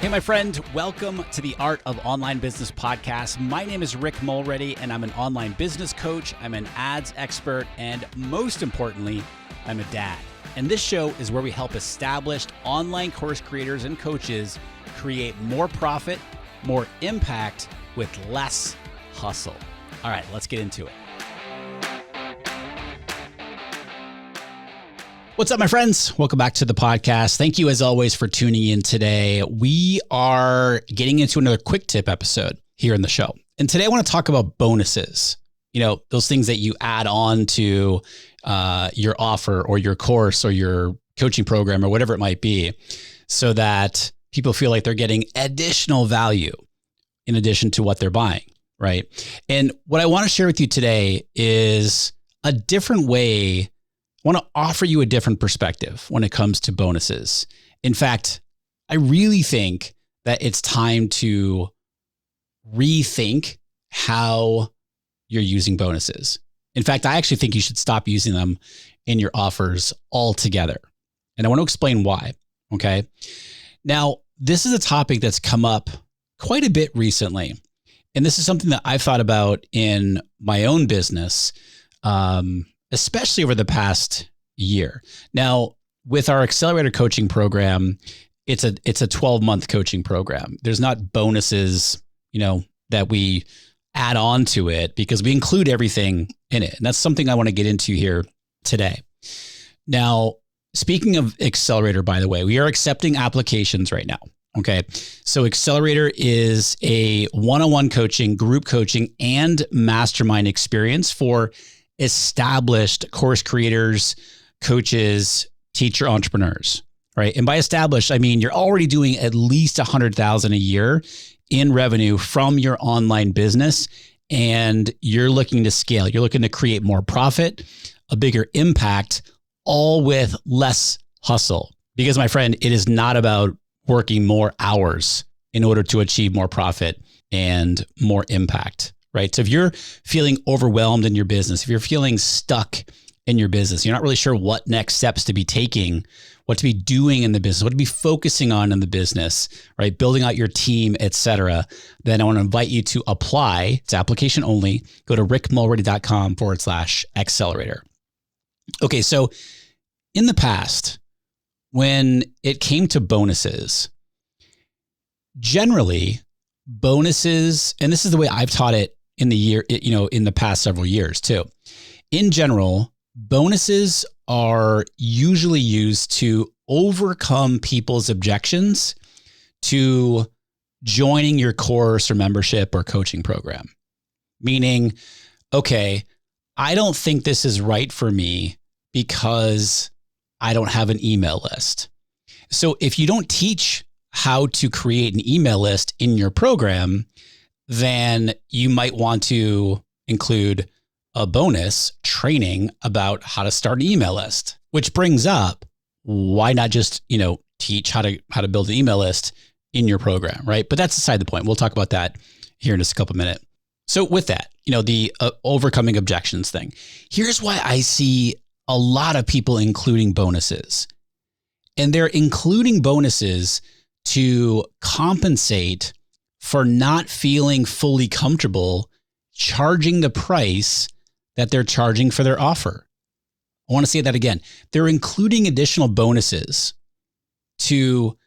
Hey, my friend, welcome to the Art of Online Business podcast. My name is Rick Mulready, and I'm an online business coach. I'm an ads expert, and most importantly, I'm a dad. And this show is where we help established online course creators and coaches create more profit, more impact with less hustle. All right, let's get into it. What's up, my friends? Welcome back to the podcast. Thank you, as always, for tuning in today. We are getting into another quick tip episode here in the show. And today I want to talk about bonuses. You know, those things that you add on to your offer or your course or your coaching program or whatever it might be, so that people feel like they're getting additional value in addition to what they're buying, right? And what I want to share with you today is a different way. I want to offer you a different perspective when it comes to bonuses. In fact, I really think that it's time to rethink how you're using bonuses. In fact, I actually think you should stop using them in your offers altogether. And I want to explain why, okay? Now, this is a topic that's come up quite a bit recently. And this is something that I've thought about in my own business, especially over the past year. Now, with our Accelerator coaching program, it's a 12-month coaching program. There's not bonuses, that we add on to it because we include everything in it. And that's something I want to get into here today. Now, speaking of Accelerator, by the way, we are accepting applications right now. Okay. So Accelerator is a one-on-one coaching, group coaching, and mastermind experience for established course creators, coaches, teacher entrepreneurs, right? And by established, I mean, you're already doing at least $100,000 a year in revenue from your online business, and you're looking to scale. You're looking to create more profit, a bigger impact, all with less hustle. Because, my friend, it is not about working more hours in order to achieve more profit and more impact. Right. So if you're feeling overwhelmed in your business, if you're feeling stuck in your business, you're not really sure what next steps to be taking, what to be doing in the business, what to be focusing on in the business, right? Building out your team, etc. Then I want to invite you to apply. It's application only. Go to rickmulready.com/accelerator. Okay. So in the past, when it came to bonuses, generally bonuses, and this is the way I've taught it in the past several years too. In general, bonuses are usually used to overcome people's objections to joining your course or membership or coaching program. Meaning, okay, I don't think this is right for me because I don't have an email list. So if you don't teach how to create an email list in your program, then you might want to include a bonus training about how to start an email list, which brings up, why not just, teach how to build an email list in your program, right? But that's aside the point. We'll talk about that here in just a couple of minutes. So with that, the overcoming objections thing, here's why I see a lot of people including bonuses. And they're including bonuses to compensate for not feeling fully comfortable charging the price that they're charging for their offer. I want to say that again. They're including additional bonuses so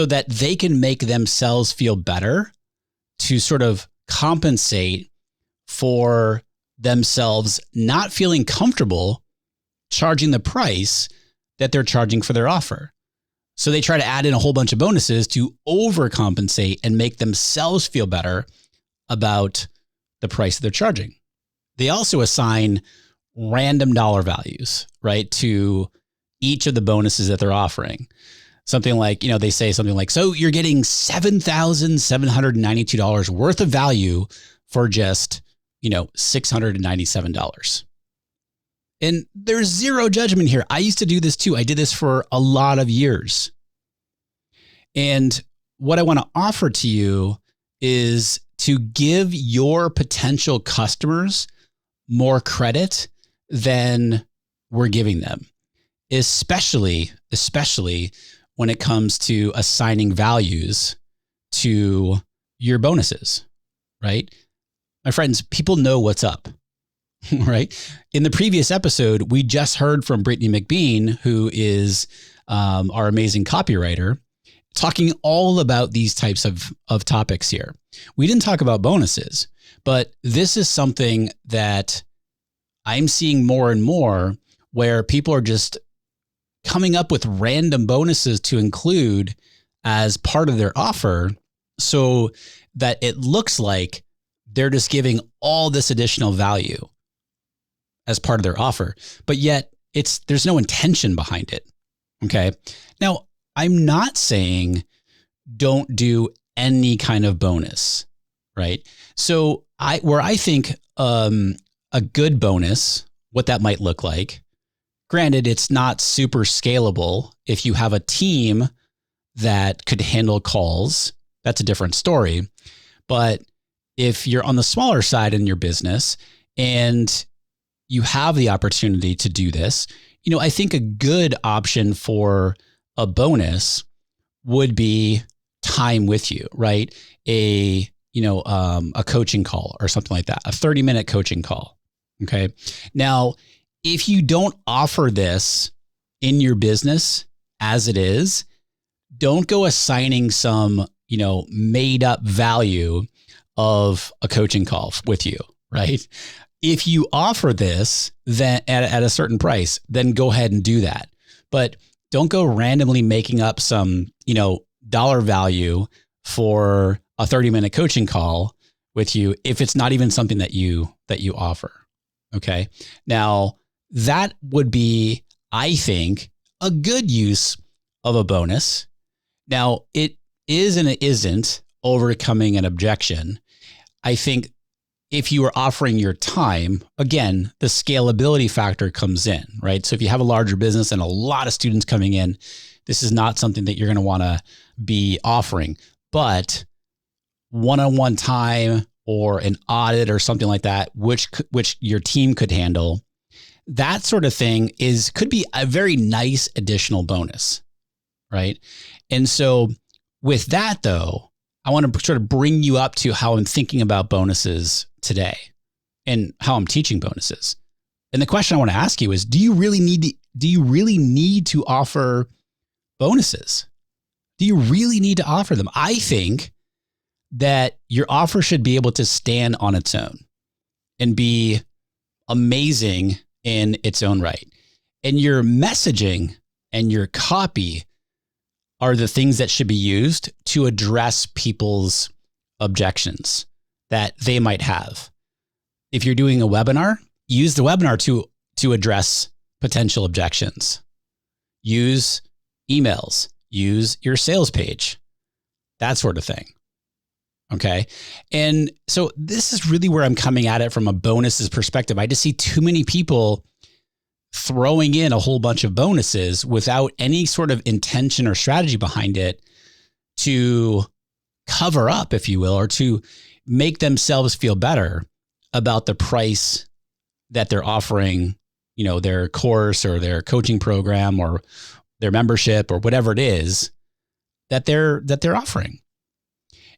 that they can make themselves feel better, to sort of compensate for themselves not feeling comfortable charging the price that they're charging for their offer. So they try to add in a whole bunch of bonuses to overcompensate and make themselves feel better about the price that they're charging. They also assign random dollar values, right, to each of the bonuses that they're offering. Something like, they say something like, so you're getting $7,792 worth of value for just, $697. And there's zero judgment here. I used to do this too. I did this for a lot of years. And what I want to offer to you is to give your potential customers more credit than we're giving them, especially when it comes to assigning values to your bonuses, right? My friends, people know what's up, right? In the previous episode, we just heard from Brittany McBean, who is our amazing copywriter, talking all about these types of topics here. We didn't talk about bonuses, but this is something that I'm seeing more and more where people are just coming up with random bonuses to include as part of their offer so that it looks like they're just giving all this additional value as part of their offer, but yet there's no intention behind it. Okay. Now, I'm not saying don't do any kind of bonus, right? So where I think a good bonus, what that might look like, granted, it's not super scalable. If you have a team that could handle calls, that's a different story. But if you're on the smaller side in your business and you have the opportunity to do this, I think a good option for a bonus would be time with you, right? A coaching call or something like that, a 30-minute coaching call. Okay. Now, if you don't offer this in your business as it is, don't go assigning some, made up value of a coaching call with you, right? If you offer this then at a certain price, then go ahead and do that. But don't go randomly making up some, dollar value for a 30-minute coaching call with you if it's not even something that you offer. Okay. Now, that would be, I think, a good use of a bonus. Now, it is and it isn't overcoming an objection. I think if you are offering your time, again, the scalability factor comes in, right? So if you have a larger business and a lot of students coming in, this is not something that you're going to want to be offering. But one-on-one time or an audit or something like that, which your team could handle, that sort of thing could be a very nice additional bonus, right? And so with that, though, I want to sort of bring you up to how I'm thinking about bonuses today and how I'm teaching bonuses. And the question I want to ask you is, do you really need to offer bonuses? Do you really need to offer them? I think that your offer should be able to stand on its own and be amazing in its own right. And your messaging and your copy are the things that should be used to address people's objections that they might have. If you're doing a webinar, use the webinar to address potential objections. Use emails, use your sales page, that sort of thing. Okay. And so this is really where I'm coming at it from a bonuses perspective. I just see too many people throwing in a whole bunch of bonuses without any sort of intention or strategy behind it to cover up, if you will, or to make themselves feel better about the price that they're offering, their course or their coaching program or their membership or whatever it is that they're offering.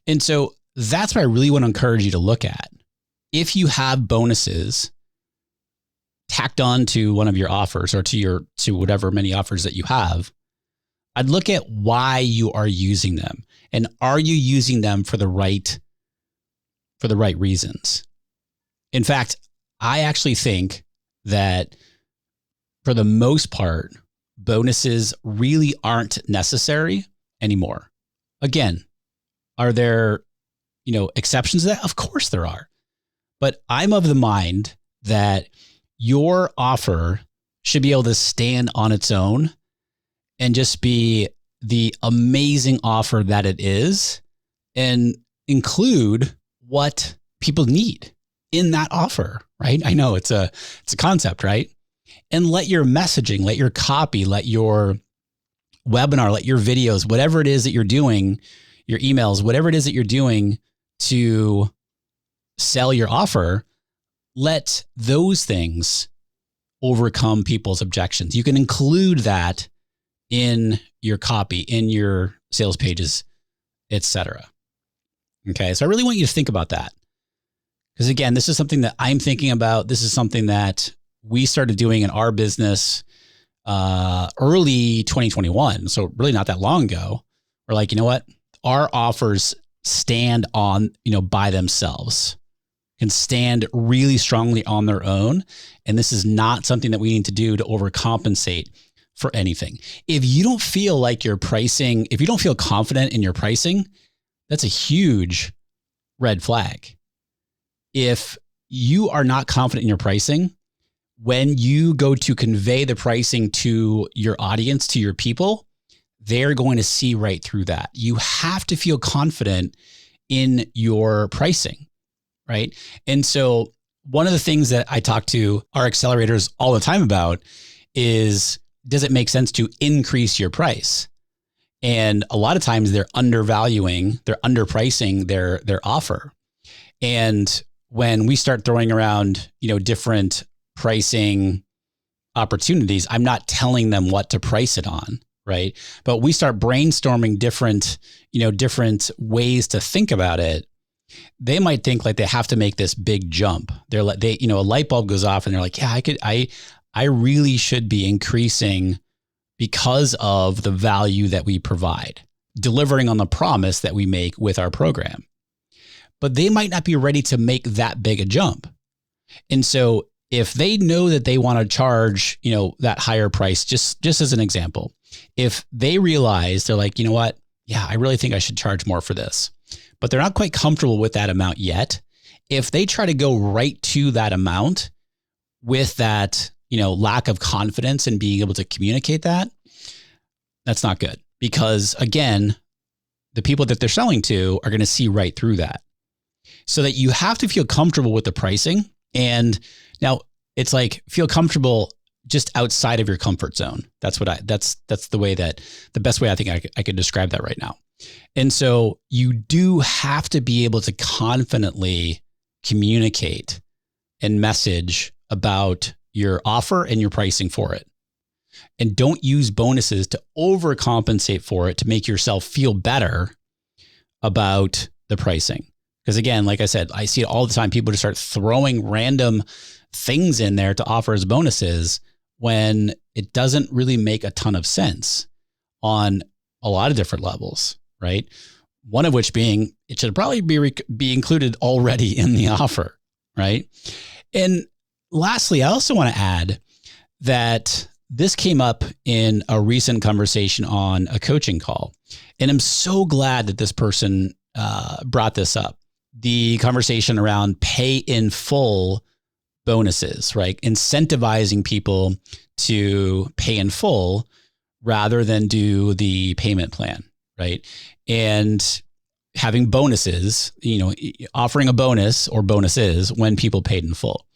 And so that's what I really want to encourage you to look at. If you have bonuses tacked on to one of your offers or to whatever many offers that you have, I'd look at why you are using them. And are you using them for the right reasons? In fact, I actually think that for the most part, bonuses really aren't necessary anymore. Again, are there, exceptions to that? Of course there are. But I'm of the mind that your offer should be able to stand on its own and just be the amazing offer that it is and include what people need in that offer, right? I know it's a concept, right? And let your messaging, let your copy, let your webinar, let your videos, whatever it is that you're doing, your emails, whatever it is that you're doing to sell your offer, let those things overcome people's objections. You can include that in your copy, in your sales pages, etc. Okay. So I really want you to think about that. Because again, this is something that I'm thinking about. This is something that we started doing in our business early 2021. So really not that long ago. We're like, you know what? Our offers stand on, by themselves, can stand really strongly on their own. And this is not something that we need to do to overcompensate for anything. If you don't feel like your pricing, if you don't feel confident in your pricing, that's a huge red flag. If you are not confident in your pricing, when you go to convey the pricing to your audience, to your people, they're going to see right through that. You have to feel confident in your pricing, right? And so one of the things that I talk to our accelerators all the time about is, does it make sense to increase your price? And a lot of times they're underpricing their offer. And when we start throwing around, different pricing opportunities, I'm not telling them what to price it on, right? But we start brainstorming different ways to think about it. They might think like they have to make this big jump. They're like, a light bulb goes off and they're like, yeah, I really should be increasing because of the value that we provide, delivering on the promise that we make with our program. But they might not be ready to make that big a jump. And so if they know that they want to charge, that higher price, just as an example, if they realize they're like, you know what? Yeah, I really think I should charge more for this, but they're not quite comfortable with that amount yet. If they try to go right to that amount with that, lack of confidence in being able to communicate that, that's not good, because again, the people that they're selling to are going to see right through that. So that you have to feel comfortable with the pricing. And now it's like, feel comfortable just outside of your comfort zone. That's the best way I think I could describe that right now. And so you do have to be able to confidently communicate and message about your offer and your pricing for it. And don't use bonuses to overcompensate for it to make yourself feel better about the pricing. Because again, like I said, I see it all the time. People just start throwing random things in there to offer as bonuses when it doesn't really make a ton of sense on a lot of different levels, right? One of which being, it should probably be included already in the offer, right? And lastly, I also want to add that this came up in a recent conversation on a coaching call. And I'm so glad that this person brought this up. The conversation around pay in full bonuses, right? Incentivizing people to pay in full rather than do the payment plan, right? And having bonuses, offering a bonus or bonuses when people paid in full.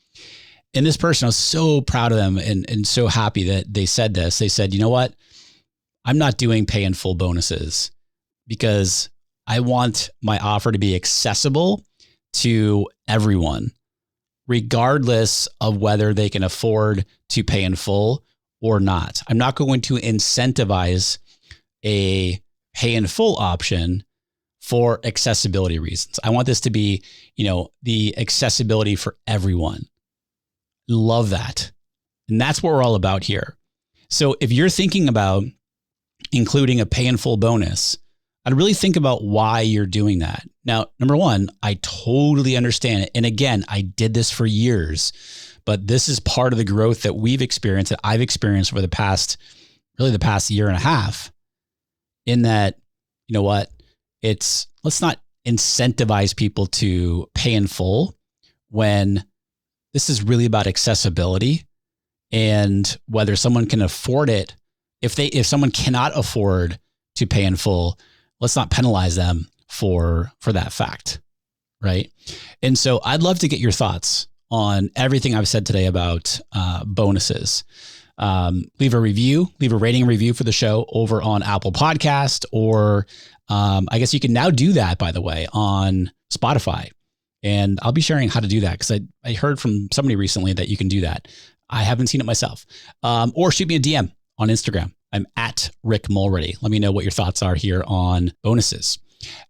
And this person, I was so proud of them and so happy that they said this. They said, you know what? I'm not doing pay in full bonuses because I want my offer to be accessible to everyone, regardless of whether they can afford to pay in full or not. I'm not going to incentivize a pay in full option for accessibility reasons. I want this to be, the accessibility for everyone. Love that. And that's what we're all about here. So if you're thinking about including a pay in full bonus, I'd really think about why you're doing that. Now, number one, I totally understand it. And again, I did this for years, but this is part of the growth that we've experienced, that I've experienced over the past year and a half, in that, you know what, let's not incentivize people to pay in full when this is really about accessibility and whether someone can afford it. If someone cannot afford to pay in full, let's not penalize them for that fact, right? And so I'd love to get your thoughts on everything I've said today about bonuses. Leave a rating and review for the show over on Apple Podcast, or I guess you can now do that, by the way, on Spotify. And I'll be sharing how to do that because I heard from somebody recently that you can do that. I haven't seen it myself. Or shoot me a DM on Instagram. I'm at Rick Mulready. Let me know what your thoughts are here on bonuses.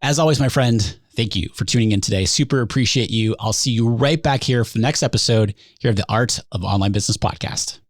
As always, my friend, Thank you for tuning in today. Super appreciate you. I'll see you right back here for the next episode here of the Art of Online Business podcast.